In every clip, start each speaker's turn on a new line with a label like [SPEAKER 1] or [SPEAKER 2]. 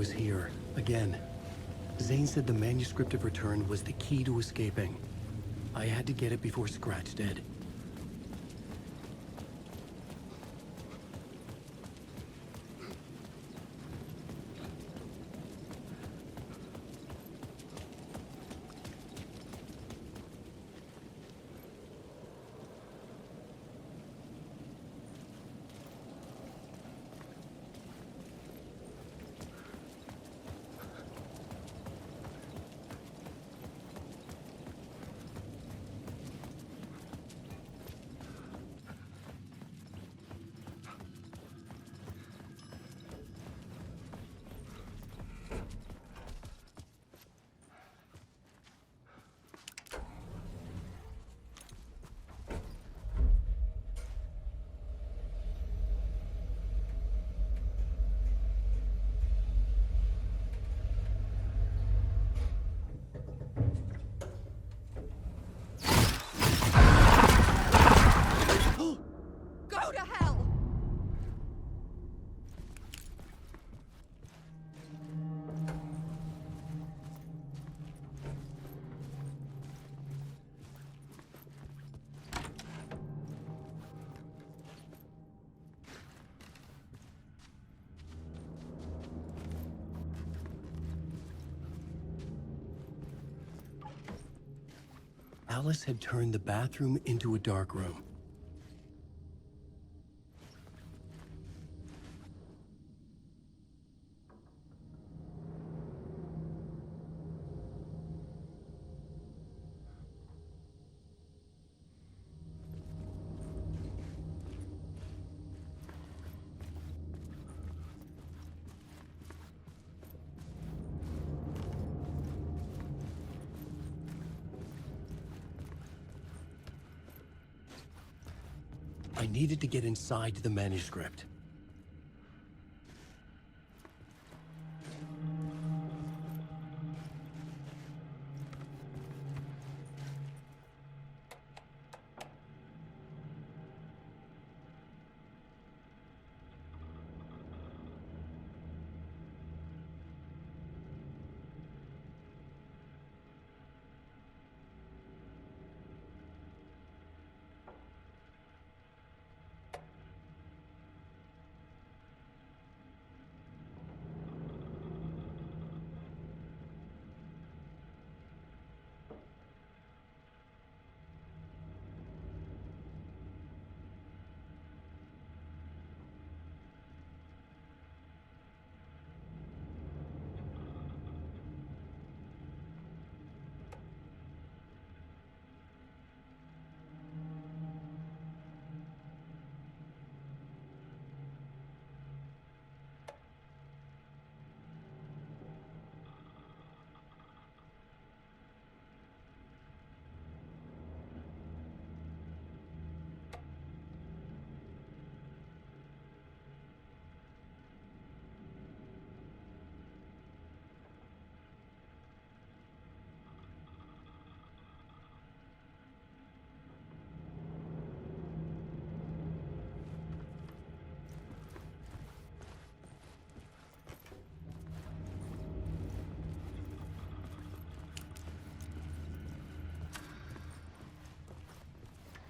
[SPEAKER 1] was here, again. Zane said the manuscript of return was the key to escaping. I had to get it before Scratch did.
[SPEAKER 2] Go to hell!
[SPEAKER 1] Alice had turned the bathroom into a dark room. I needed to get inside the manuscript.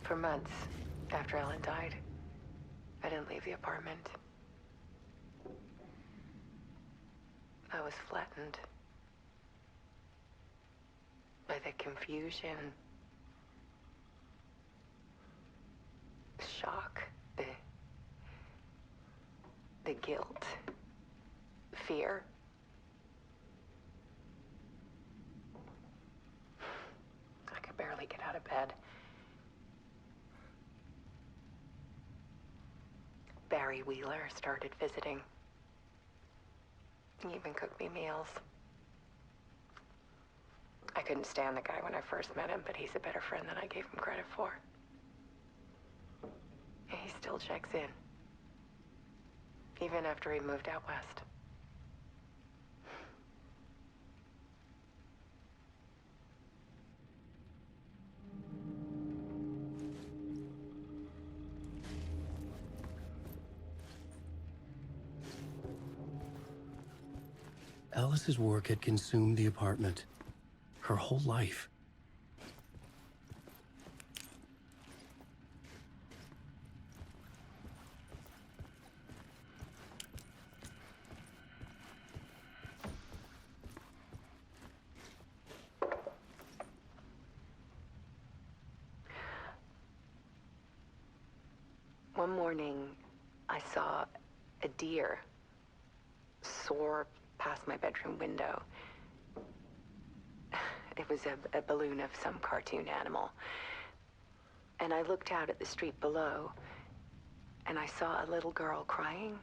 [SPEAKER 3] For months after Ellen died, I didn't leave the apartment. I was flattened by the confusion, shock, the guilt, fear. I could barely get out of bed. Barry Wheeler started visiting. He even cooked me meals. I couldn't stand the guy when I first met him, but he's a better friend than I gave him credit for. And he still checks in, even after he moved out west.
[SPEAKER 1] Alice's work had consumed the apartment. Her whole life.
[SPEAKER 3] One morning, I saw a deer soar past my bedroom window. It was a balloon of some cartoon animal. And I looked out at the street below, and I saw a little girl crying.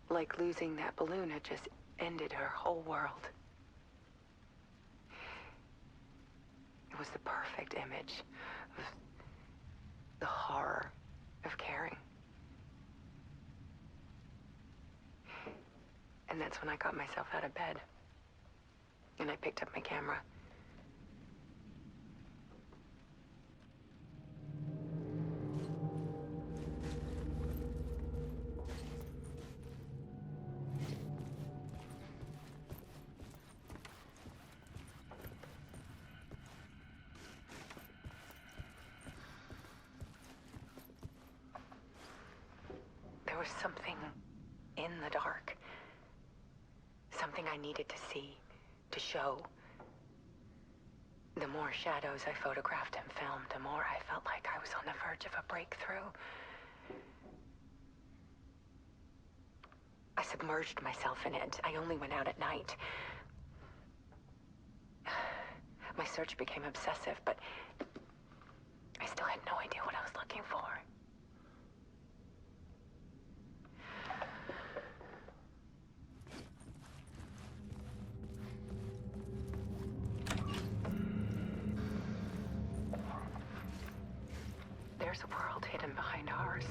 [SPEAKER 3] Like losing that balloon had just ended her whole world. It was the perfect image of the horror of caring. And that's when I got myself out of bed. And I picked up my camera. There was something in the dark. Something I needed to see, to show. The more shadows I photographed and filmed, the more I felt like I was on the verge of a breakthrough. I submerged myself in it. I only went out at night. My search became obsessive, but I still had no idea what I was looking for. There's a world hidden behind ours.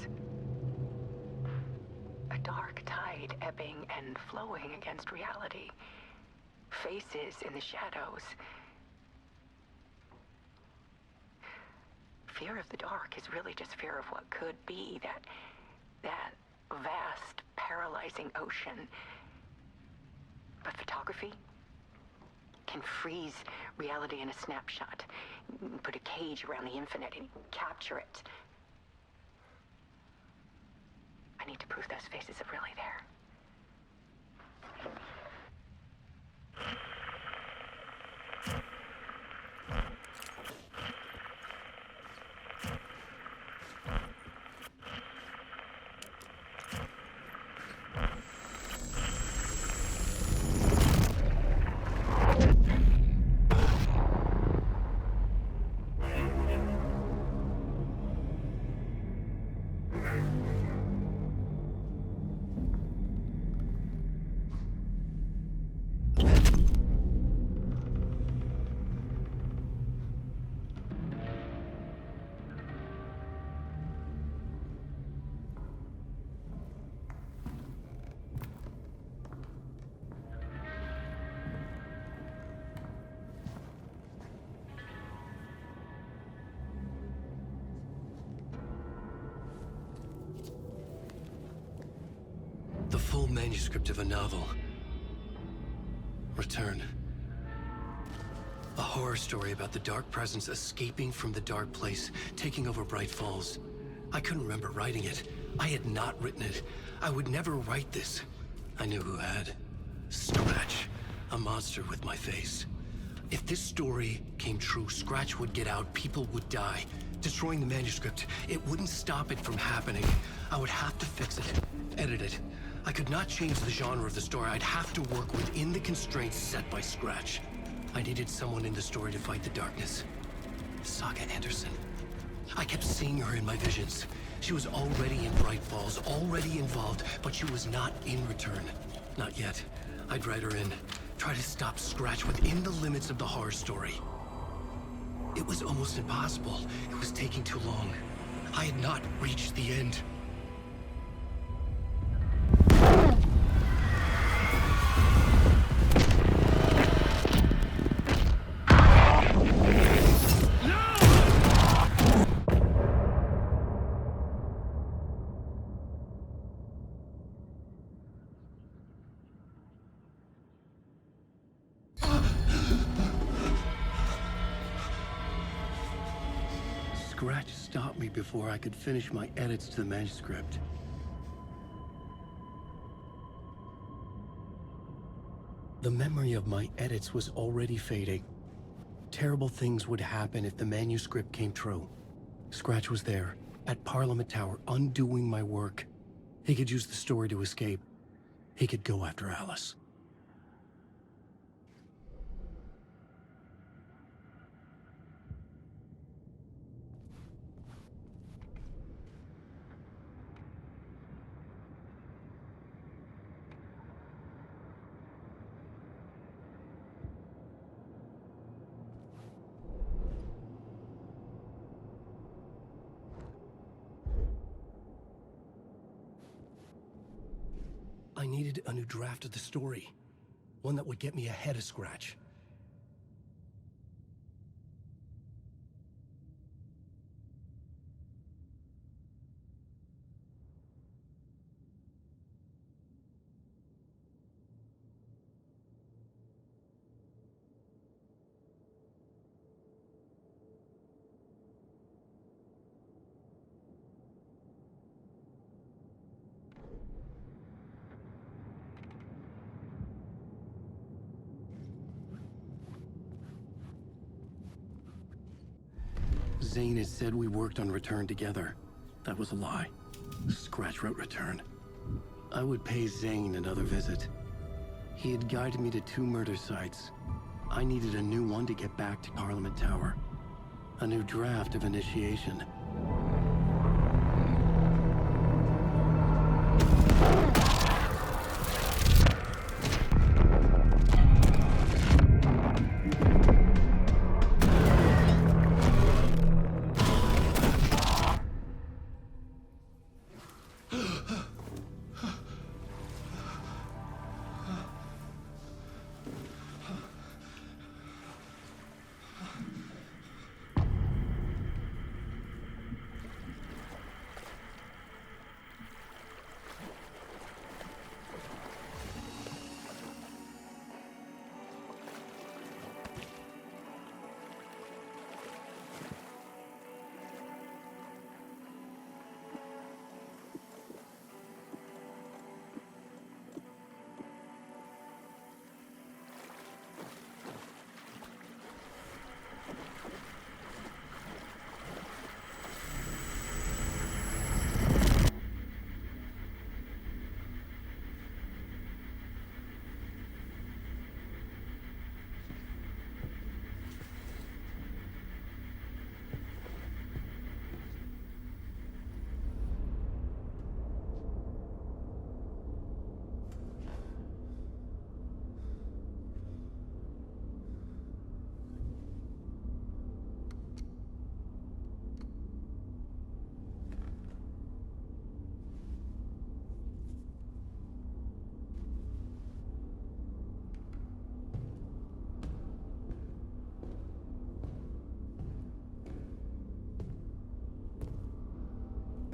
[SPEAKER 3] A dark tide ebbing and flowing against reality. Faces in the shadows. Fear of the dark is really just fear of what could be, that vast, paralyzing ocean. But photography can freeze reality in a snapshot. Put a cage around the infinite and capture it. I need to prove those faces are really there.
[SPEAKER 1] The full manuscript of a novel. Return. A horror story about the dark presence escaping from the dark place, taking over Bright Falls. I couldn't remember writing it. I had not written it. I would never write this. I knew who had. Scratch. A monster with my face. If this story came true, Scratch would get out, people would die. Destroying the manuscript, it wouldn't stop it from happening. I would have to fix it, edit it. I could not change the genre of the story. I'd have to work within the constraints set by Scratch. I needed someone in the story to fight the darkness. Saga Anderson. I kept seeing her in my visions. She was already in Bright Falls, already involved, but she was not in Return. Not yet. I'd write her in. Try to stop Scratch within the limits of the horror story. It was almost impossible. It was taking too long. I had not reached the end. Scratch stopped me before I could finish my edits to the manuscript. The memory of my edits was already fading. Terrible things would happen if the manuscript came true. Scratch was there, at Parliament Tower, undoing my work. He could use the story to escape. He could go after Alice. I needed a new draft of the story. One that would get me ahead of Scratch. Zane had said we worked on Return together. That was a lie. Scratch wrote Return. I would pay Zane another visit. He had guided me to 2 murder sites. I needed a new one to get back to Parliament Tower. A new draft of Initiation.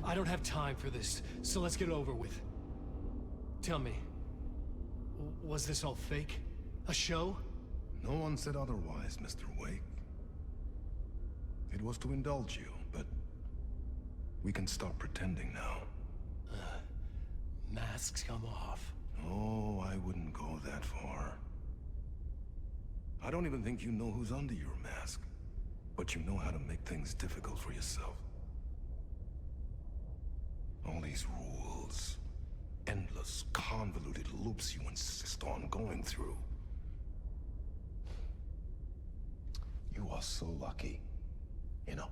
[SPEAKER 1] I don't have time for this, so let's get it over with. Tell me, was this all fake? A show?
[SPEAKER 2] No one said otherwise, Mr. Wake. It was to indulge you, but we can stop pretending now.
[SPEAKER 1] Masks come off.
[SPEAKER 2] Oh, I wouldn't go that far. I don't even think you know who's under your mask, but you know how to make things difficult for yourself. All these rules, endless, convoluted loops you insist on going through. You are so lucky, you know.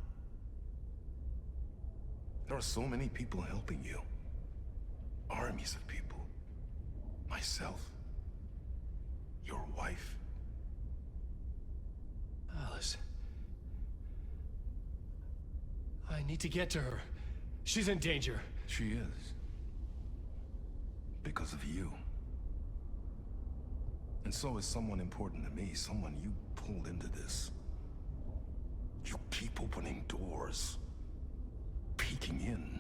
[SPEAKER 2] There are so many people helping you. Armies of people. Myself. Your wife.
[SPEAKER 1] Alice. I need to get to her. She's in danger.
[SPEAKER 2] She is. Because of you. And so is someone important to me, someone you pulled into this. You keep opening doors. Peeking in.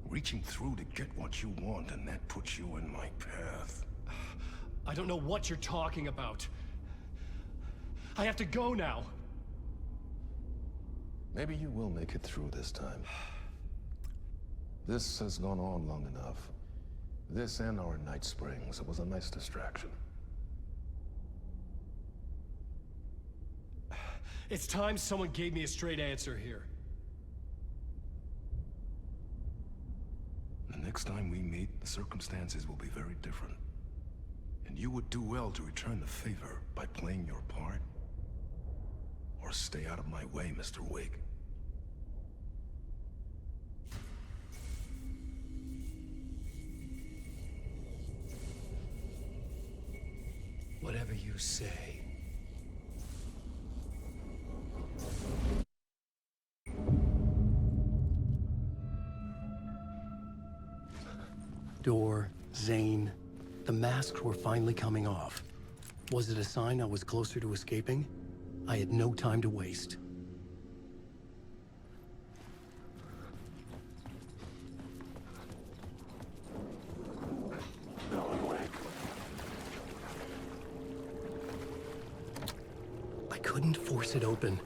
[SPEAKER 2] Reaching through to get what you want, and that puts you in my path.
[SPEAKER 1] I don't know what you're talking about. I have to go now.
[SPEAKER 2] Maybe you will make it through this time. This has gone on long enough. This and our night springs. It was a nice distraction.
[SPEAKER 4] It's time someone gave me a straight answer here.
[SPEAKER 2] The next time we meet, the circumstances will be very different. And you would do well to return the favor by playing your part. Or stay out of my way, Mr. Wake.
[SPEAKER 4] Whatever you say.
[SPEAKER 1] Door, Zane, the masks were finally coming off. Was it a sign I was closer to escaping? I had no time to waste. I couldn't force it open.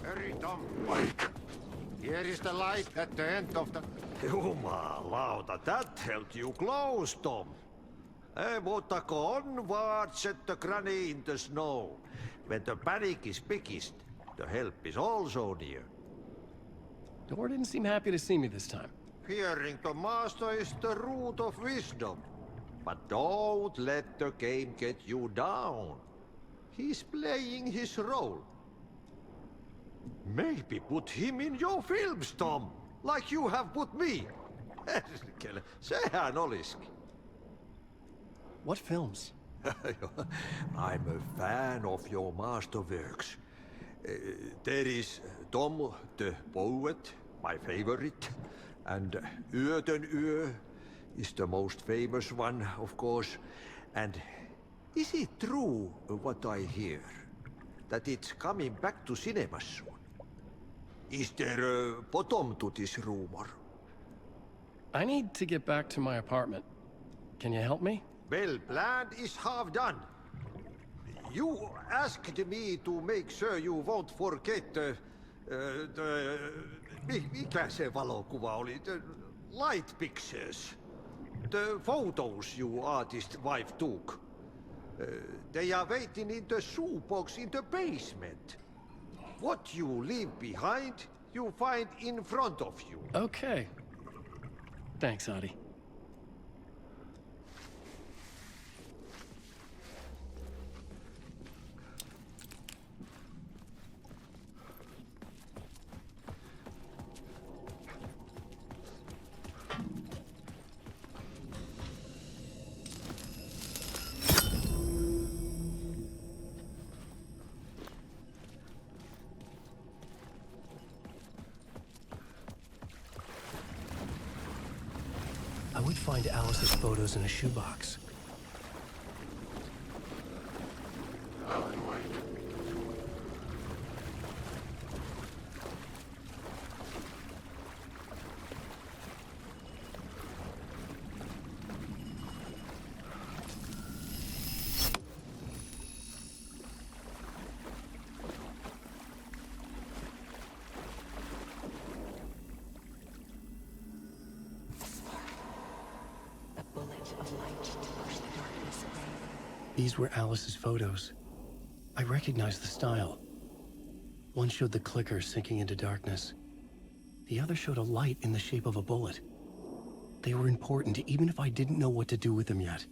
[SPEAKER 5] Hurry, Tom. Wake. Here is the light at the end of the...
[SPEAKER 6] Jumalauta, that held you close, Tom. Mutta go onward, said the granny in the snow. When the panic is biggest, the help is also near.
[SPEAKER 4] Door didn't seem happy to see me this time.
[SPEAKER 6] Fearing the master is the root of wisdom. But don't let the game get you down. He's playing his role. Maybe put him in your films, Tom, like you have put me. Sehän olisikin.
[SPEAKER 4] What films?
[SPEAKER 6] I'm a fan of your masterworks. There is Tom the Poet, my favorite, and Yöten Yö is the most famous one, of course. And is it true what I hear, that it's coming back to cinemas soon? Is there a bottom to this rumor?
[SPEAKER 4] I need to get back to my apartment. Can you help me?
[SPEAKER 6] Well, plan is half done. You asked me to make sure you won't forget mikä se valokuva oli? The light pictures. The photos your artist wife took. They are waiting in the shoebox in the basement. What you leave behind, you find in front of you.
[SPEAKER 4] Okay. Thanks, Adi.
[SPEAKER 1] I would find Alice's photos in a shoebox. These were Alice's photos. I recognized the style. One showed the clicker sinking into darkness. The other showed a light in the shape of a bullet. They were important, even if I didn't know what to do with them yet.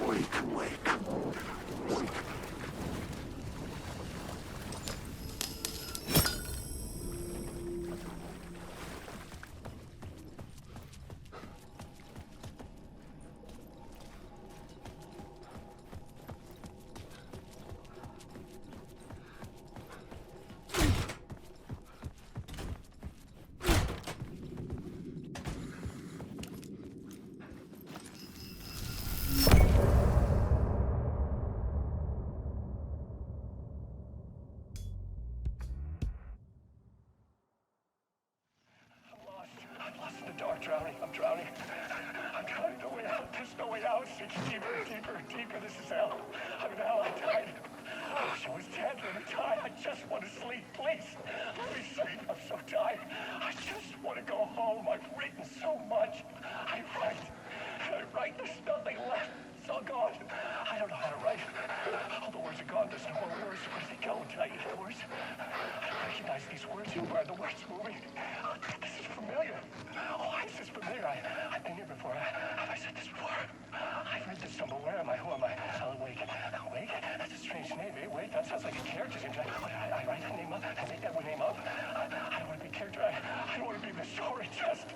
[SPEAKER 2] Wake, wake. Wake.
[SPEAKER 7] Drowning. I'm drowning. I'm drowning. No way out. There's no way out. It's deeper, deeper, deeper. This is hell. I'm in hell. I died. I wish I was dead. Let me die. I just want to sleep. Please. Let me sleep. I'm so tired. I just want to go home. I've written so much. I write. There's nothing left. It's all gone. I don't know how to write. All the words are gone. There's no more words. Where do they go? Did I eat the words? I don't recognize these words. Who are the words moving? Oh, this is familiar. Oh, why is this familiar? I've been here before. Have I said this before? I've read this somewhere. Where am I? Who am I? Alan Wake. Alan Wake? That's a strange name, eh? Wake? That sounds like a character's name. I write that name up. I make that name up. I don't want to be a character. I don't want to be in the story. Just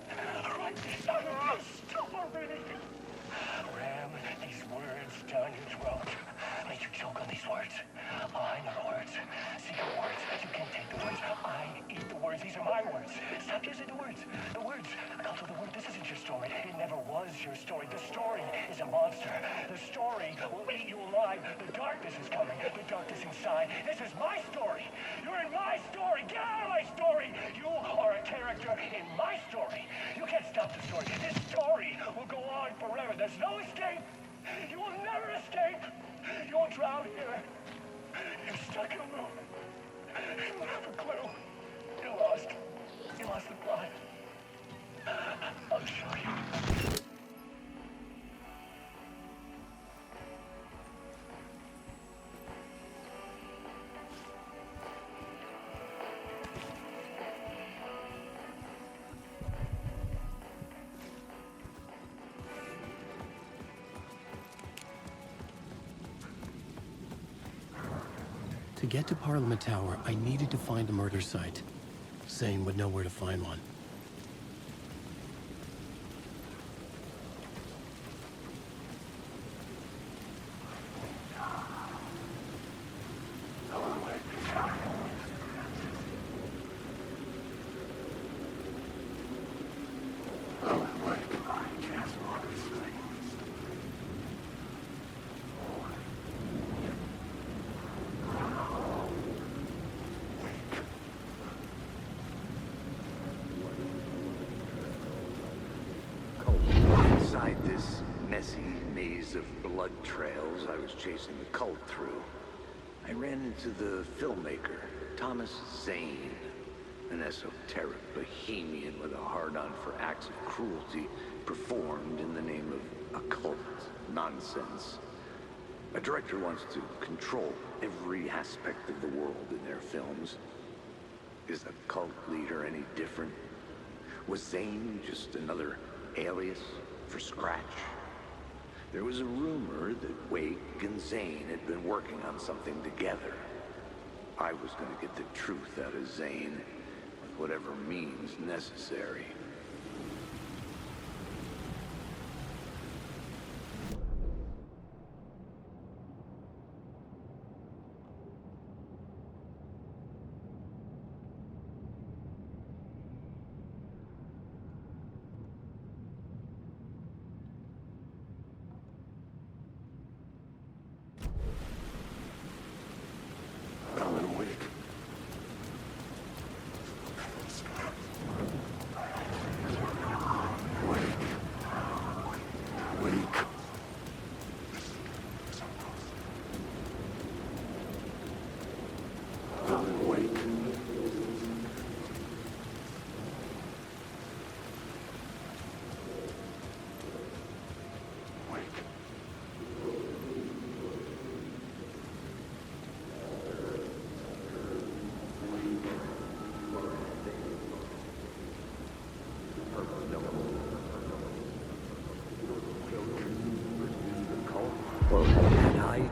[SPEAKER 7] write these out of the story. Ram these words down your throat. Make you choke on these words. I know the words. Secret words. You can't take the words. I eat the words. These are my words. Stop using the words. The words. Culture the word. This isn't your story. It never was your story. The story is a monster. The story will eat you alive. The darkness is coming. The darkness inside. This is my story. You're in my story. Get out of my story. You are a character in my story. You can't stop the story. This story will go on forever. There's no escape. You will never escape. You will drown here. You're stuck in a loop. You don't have a clue. You're lost. You lost the plot. I'll show you.
[SPEAKER 1] To get to Parliament Tower, I needed to find a murder site. Zane would know where to find one.
[SPEAKER 8] Inside this messy maze of blood trails I was chasing the cult through, I ran into the filmmaker, Thomas Zane, an esoteric bohemian with a hard-on for acts of cruelty performed in the name of occult nonsense. A director wants to control every aspect of the world in their films. Is the cult leader any different? Was Zane just another alias for Scratch? There was a rumor that Wake and Zane had been working on something together. I was going to get the truth out of Zane with whatever means necessary.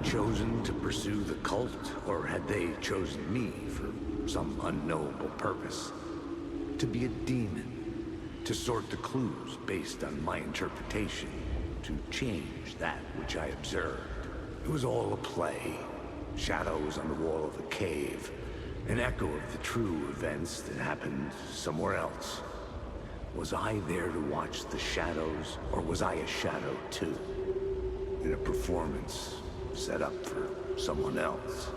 [SPEAKER 8] chosen to pursue the cult, or had they chosen me for some unknowable purpose? To be a demon, to sort the clues based on my interpretation, to change that which I observed. It was all a play. Shadows on the wall of a cave, an echo of the true events that happened somewhere else. Was I there to watch the shadows, or was I a shadow too? In a performance set up for someone else.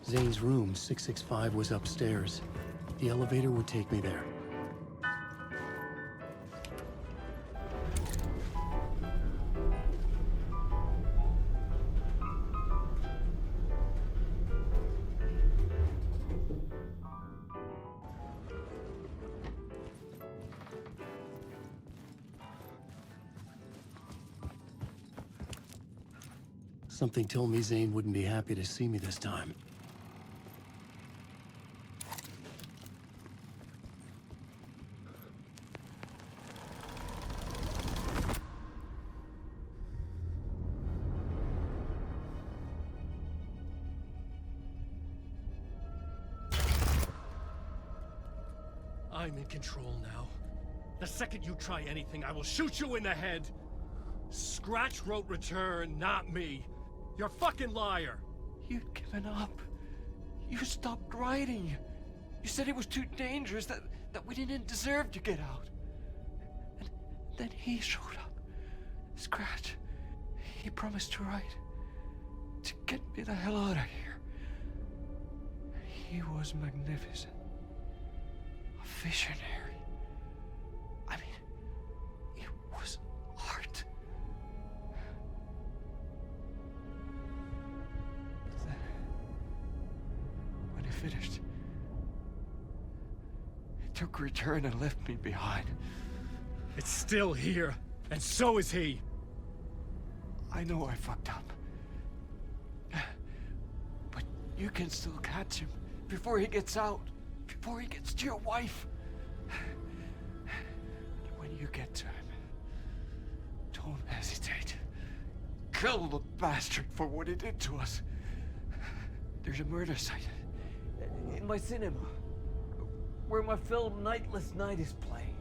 [SPEAKER 1] Zane's room, 665, was upstairs. The elevator would take me there. Something told me Zane wouldn't be happy to see me this time.
[SPEAKER 4] I'm in control now. The second you try anything, I will shoot you in the head. Scratch wrote return, not me. You're a fucking liar.
[SPEAKER 9] You'd given up. You stopped writing. You said it was too dangerous, that we didn't deserve to get out. And then he showed up. Scratch. He promised to write. To get me the hell out of here. He was magnificent. A visionary. I mean, it was art. Then, when he finished, he took return and left me behind.
[SPEAKER 4] It's still here, and so is he.
[SPEAKER 9] I know I fucked up. But you can still catch him before he gets out. Before he gets to your wife. When you get to him, don't hesitate. Kill the bastard for what he did to us. There's a murder site in my cinema where my film Nightless Night is playing.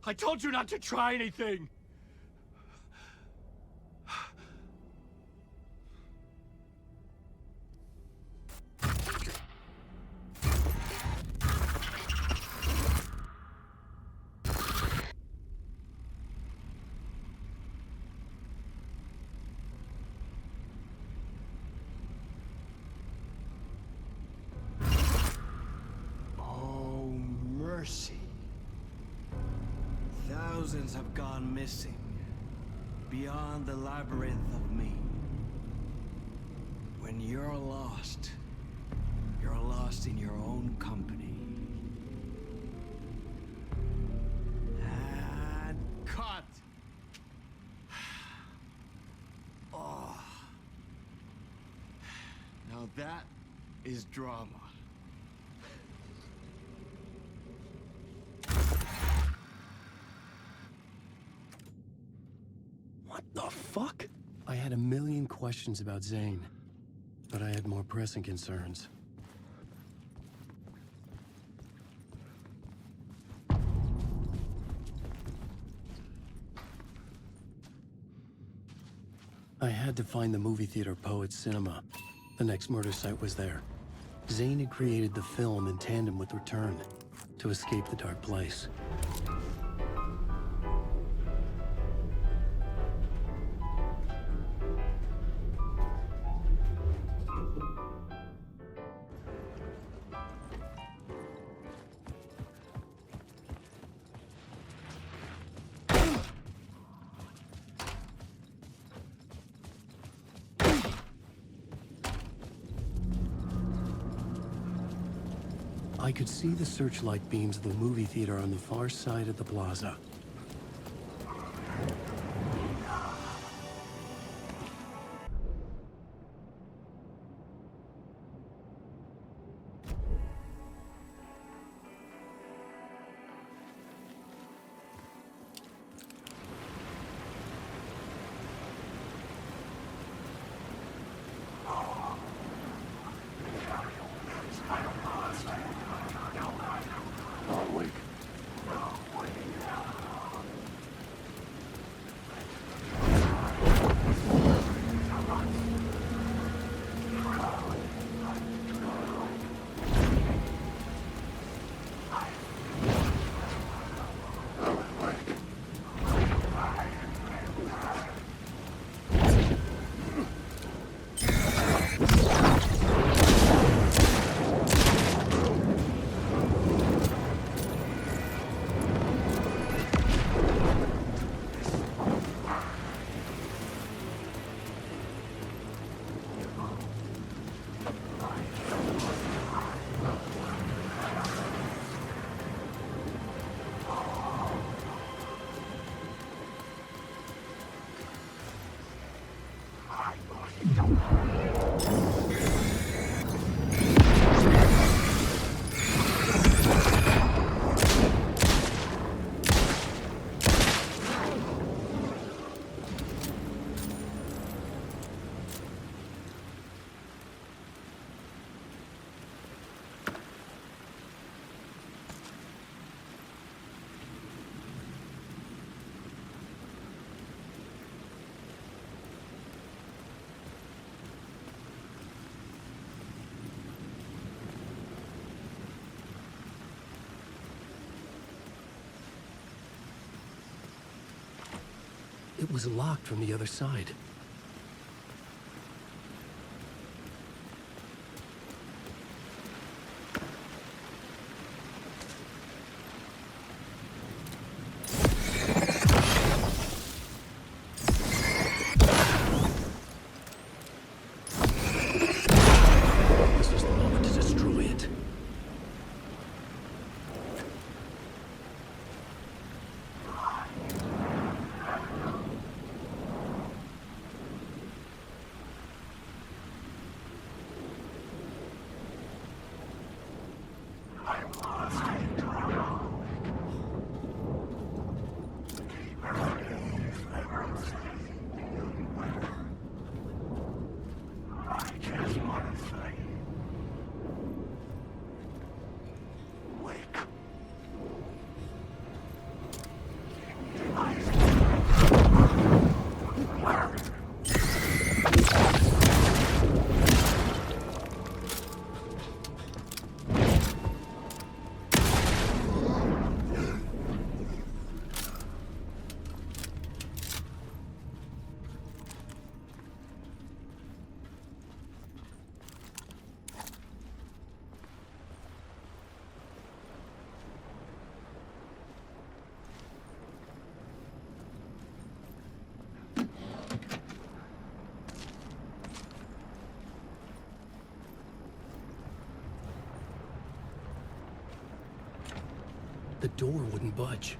[SPEAKER 4] I told you not to try anything!
[SPEAKER 10] Oh, mercy. Thousands have gone missing, beyond the labyrinth of me. When you're lost in your own company. And cut! Oh. Now that is drama.
[SPEAKER 1] What the fuck? I had a million questions about Zane, but I had more pressing concerns. I had to find the movie theater Poets Cinema. The next murder site was there. Zane had created the film in tandem with Return to escape the dark place. I could see the searchlight beams of the movie theater on the far side of the plaza. It was locked from the other side. This was the moment to destroy it. The door wouldn't budge.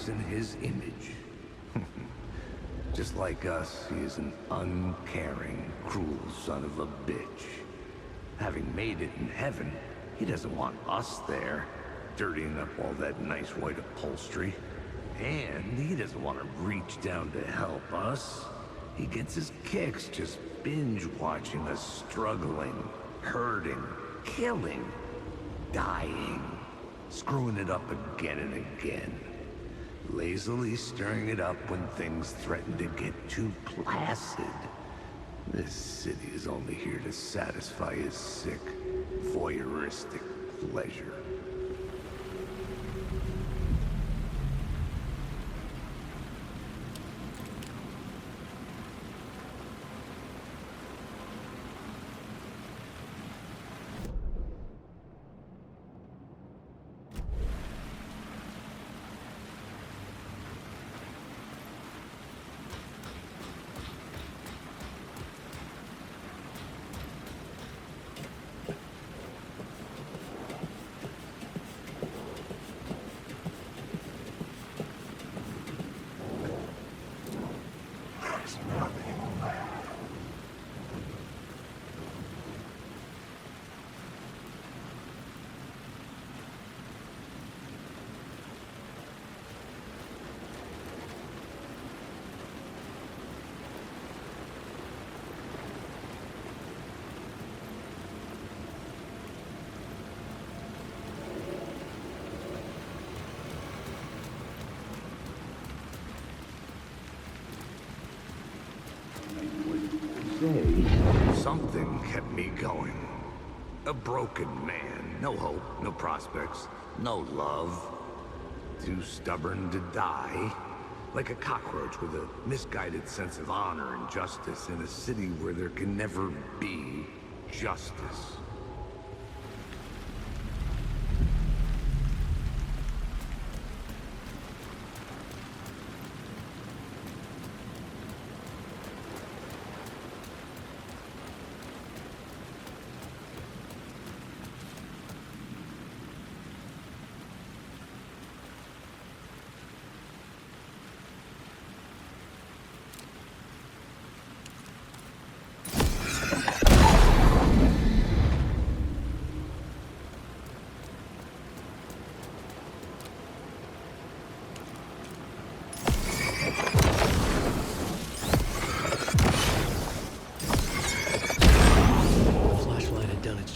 [SPEAKER 8] lives in his image. Just like us, he is an uncaring, cruel son of a bitch. Having made it in heaven, he doesn't want us there, dirtying up all that nice white upholstery. And he doesn't want to reach down to help us. He gets his kicks just binge-watching us struggling, hurting, killing, dying, screwing it up again and again. Lazily stirring it up when things threaten to get too placid. This city is only here to satisfy his sick, voyeuristic pleasure. Something kept me going. A broken man. No hope, no prospects, no love. Too stubborn to die. Like a cockroach with a misguided sense of honor and justice in a city where there can never be justice.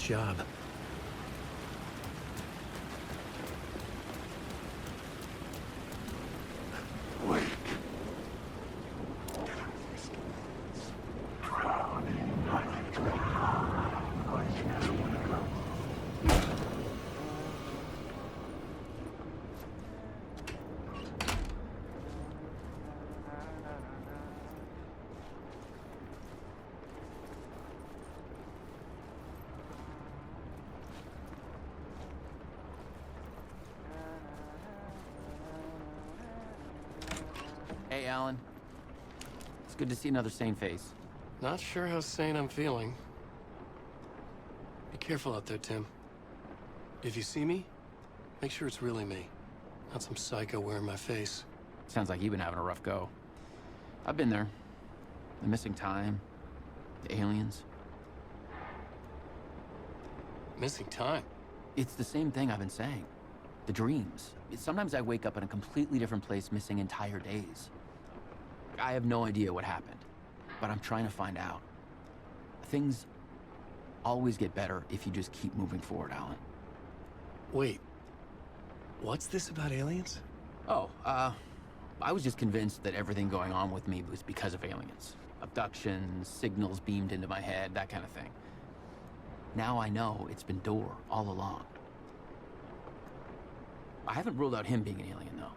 [SPEAKER 1] Job.
[SPEAKER 11] Hey, Alan. It's good to see another sane face.
[SPEAKER 1] Not sure how sane I'm feeling. Be careful out there, Tim. If you see me, make sure it's really me, not some psycho wearing my face.
[SPEAKER 11] Sounds like you've been having a rough go. I've been there. The missing time, the aliens.
[SPEAKER 1] Missing time?
[SPEAKER 11] It's the same thing I've been saying. The dreams. Sometimes I wake up in a completely different place, missing entire days. I have no idea what happened, but I'm trying to find out. Things always get better if you just keep moving forward, Alan.
[SPEAKER 1] Wait. What's this about aliens?
[SPEAKER 11] Oh, I was just convinced that everything going on with me was because of aliens. Abductions, signals beamed into my head, that kind of thing. Now I know it's been Door all along. I haven't ruled out him being an alien, though.